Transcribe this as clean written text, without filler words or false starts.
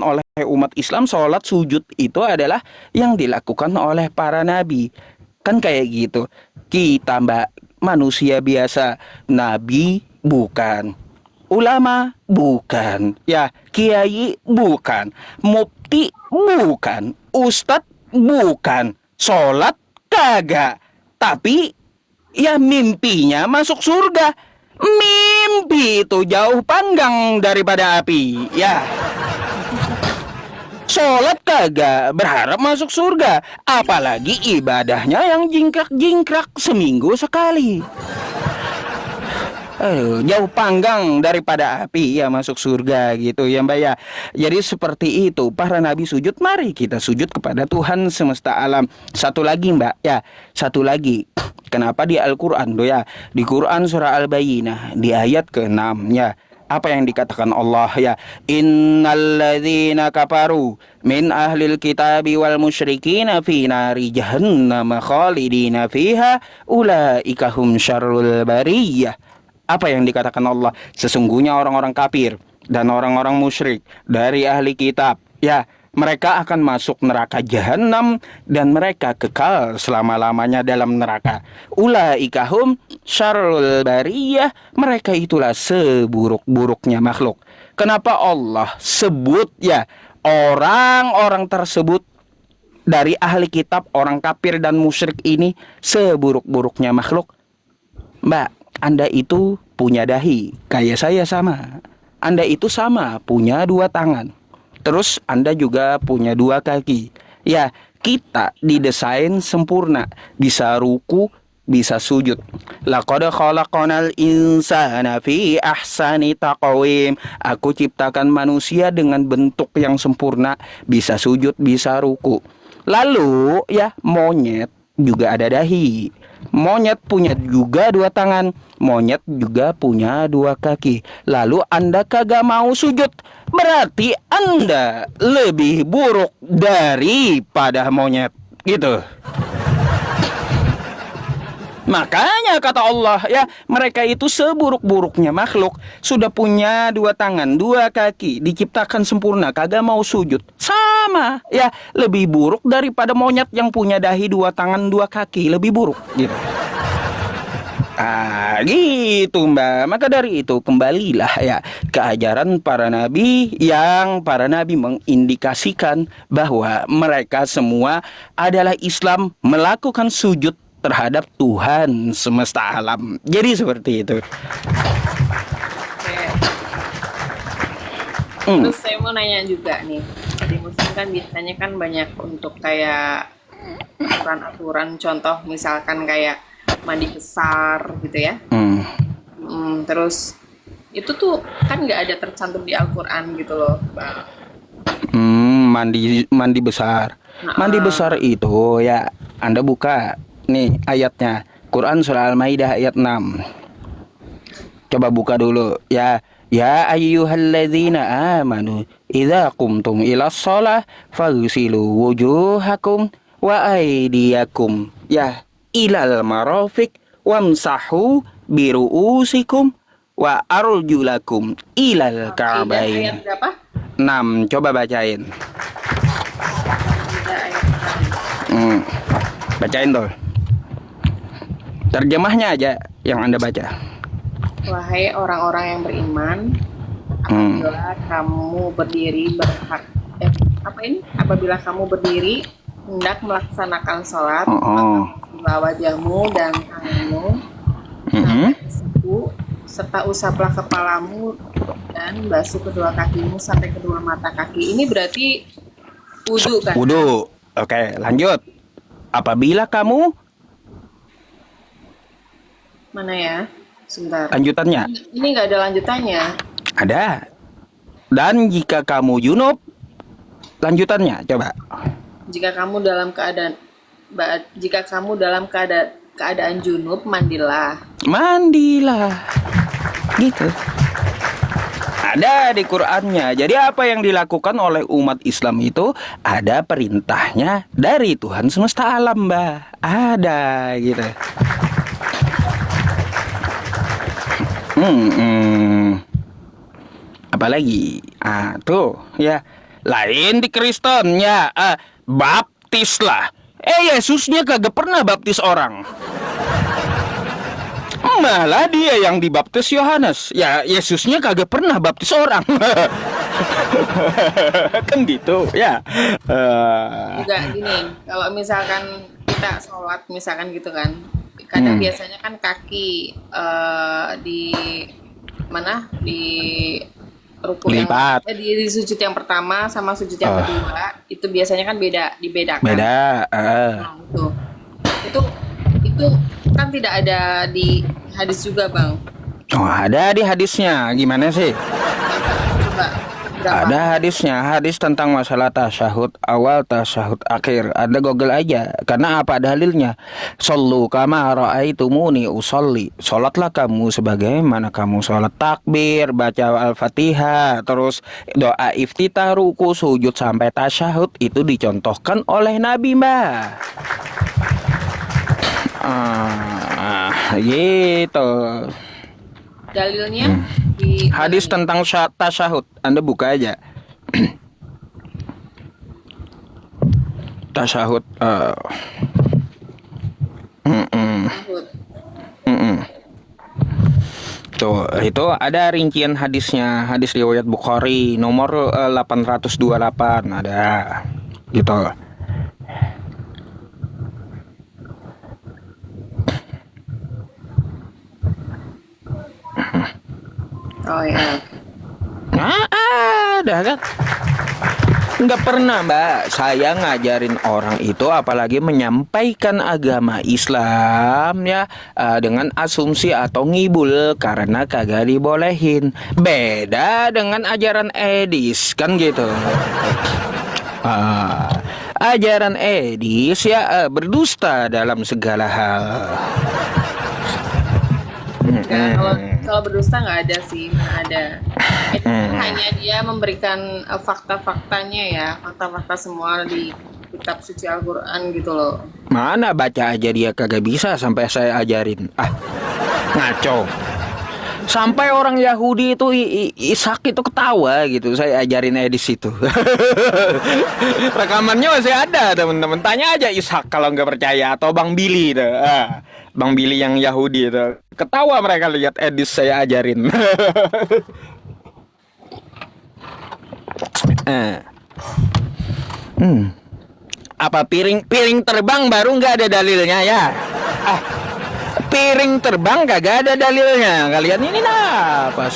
oleh umat Islam, sholat sujud itu adalah yang dilakukan oleh para nabi. Kan kayak gitu. Kita mbak, manusia biasa. Nabi bukan. Ulama bukan. Ya, kiai bukan. Mufti bukan. Ustadz bukan. Sholat kagak. Tapi ya mimpinya masuk surga. Mimpi itu jauh panggang daripada api. Ya, sholat kagak berharap masuk surga. Apalagi ibadahnya yang jingkrak-jingkrak seminggu sekali. Jauh panggang daripada api ya masuk surga gitu ya mbak ya. Jadi seperti itu para nabi sujud, mari kita sujud kepada Tuhan semesta alam. Satu lagi mbak ya, satu lagi. Kenapa di Al-Quran tuh ya, di Quran surah Al-Bayyinah di ayat ke-6 ya, apa yang dikatakan Allah ya, innalladzina kafaru min ahlil kitabi wal musyrikina fi nari jahannam khalidina fiha ulaika hum syarrul bariyah. Apa yang dikatakan Allah? Sesungguhnya orang-orang kafir dan orang-orang musyrik dari ahli kitab, ya, mereka akan masuk neraka jahanam dan mereka kekal selama-lamanya dalam neraka. Ulaika hum syarrul bariyah, mereka itulah seburuk-buruknya makhluk. Kenapa Allah sebut ya orang-orang tersebut dari ahli kitab, orang kafir dan musyrik ini seburuk-buruknya makhluk? Mbak, Anda itu punya dahi, kayak saya sama. Anda itu sama, punya dua tangan. Terus Anda juga punya dua kaki. Ya, kita didesain sempurna, bisa ruku, bisa sujud. Laqad khalaqnal insana fi ahsani taqwim. Aku ciptakan manusia dengan bentuk yang sempurna, bisa sujud, bisa ruku. Lalu ya, monyet juga ada dahi. Monyet punya juga dua tangan. Monyet juga punya dua kaki. Lalu Anda kagak mau sujud, berarti Anda lebih buruk daripada monyet. Gitu. Makanya kata Allah ya, mereka itu seburuk-buruknya makhluk. Sudah punya dua tangan, dua kaki, diciptakan sempurna, kagak mau sujud. Sama ya, lebih buruk daripada monyet yang punya dahi, dua tangan, dua kaki. Lebih buruk gitu. Gitu mbak. Maka dari itu kembalilah ya ke ajaran para nabi, yang para nabi mengindikasikan bahwa mereka semua adalah Islam, melakukan sujud terhadap Tuhan semesta alam. Jadi seperti itu. Terus saya mau nanya juga nih, di muslim kan biasanya kan banyak untuk kayak aturan-aturan, contoh misalkan kayak mandi besar gitu ya. Terus itu tuh kan nggak ada tercantum di Al-Quran gitu loh, Bang. Mandi besar. Mandi besar itu ya, Anda buka nih ayatnya, Quran surah Al-Maidah ayat 6. Coba buka dulu ya. Ya ayyuhalladzina amanu idza qumtum ilas shalah faghsilu wujuhakum wa aydiyakum ya ilal marafiq wamsahu biruusikum wa arjulakum ilal ka'bain. Ayat berapa? 6. Coba bacain. Bacain tuh. Terjemahnya aja yang Anda baca. Wahai orang-orang yang beriman, apabila kamu berdiri apabila kamu berdiri hendak melaksanakan sholat, maka wajahmu dan tanganmu sampai siku, serta usaplah kepalamu dan basuh kedua kakimu sampai kedua mata kaki. Ini berarti wudu kan? Wudu. Oke, lanjut. Apabila kamu, mana ya? Sebentar. lanjutannya. Ini nggak ada lanjutannya. Ada. Dan jika kamu junub, lanjutannya coba. Jika kamu dalam keadaan junub, mandilah. Mandilah. Gitu. Ada di Qur'annya. Jadi apa yang dilakukan oleh umat Islam itu ada perintahnya dari Tuhan semesta alam, Mbak. Ada gitu. Apalagi tuh ya, Lain di Kristen ya, baptis lah. Yesusnya kagak pernah baptis orang. Malah dia yang dibaptis Yohanes. Ya, Yesusnya kagak pernah baptis orang. Kan gitu ya. Juga gini, kalau misalkan kita sholat misalkan gitu kan, kadang biasanya kan kaki di mana di ruku yang Lipat. di sujud yang pertama sama sujud yang kedua itu biasanya kan dibedakan. Beda. Nah, itu kan tidak ada di hadis juga, Bang. Oh, ada di hadisnya. Gimana sih? Coba berapa? Ada hadisnya, hadis tentang masalah tasyahud awal, tasyahud akhir. Ada Google aja. Karena apa dalilnya? Shollu kama ra'aitumuni usolli. Sholatlah kamu sebagaimana kamu sholat, takbir, baca Al-Fatihah, terus doa iftitah, ruku, sujud sampai tasyahud itu dicontohkan oleh Nabi, Mbak. Gitu. Dalilnya di Hadis tentang tasyahud, Anda buka aja. Tasyahud. Tahud. Tuh, itu ada rincian hadisnya. Hadis riwayat Bukhari nomor 828 ada. Gitu. Oh ya. Ada kan? Nggak pernah, Mbak, saya ngajarin orang itu apalagi menyampaikan agama Islam ya dengan asumsi atau ngibul karena kagak dibolehin. Beda dengan ajaran Edis kan gitu. Ajaran Edis ya berdusta dalam segala hal. Ya, kalau berdusta nggak ada sih, nggak ada. Itu hanya dia memberikan fakta-faktanya ya, fakta-fakta semua di kitab suci Al-Quran gitu loh. Mana baca aja dia kagak bisa sampai saya ajarin. Ngaco. Sampai orang Yahudi itu Ishak itu ketawa gitu. Saya ajarin Edis itu. Rekamannya masih ada, teman-teman. Tanya aja Ishak kalau nggak percaya, atau Bang Billy itu. Bang Billy yang Yahudi itu. Ketawa mereka lihat Edis saya ajarin. Apa piring terbang baru nggak ada dalilnya ya? Piring terbang kagak ada dalilnya. Kalian ini apa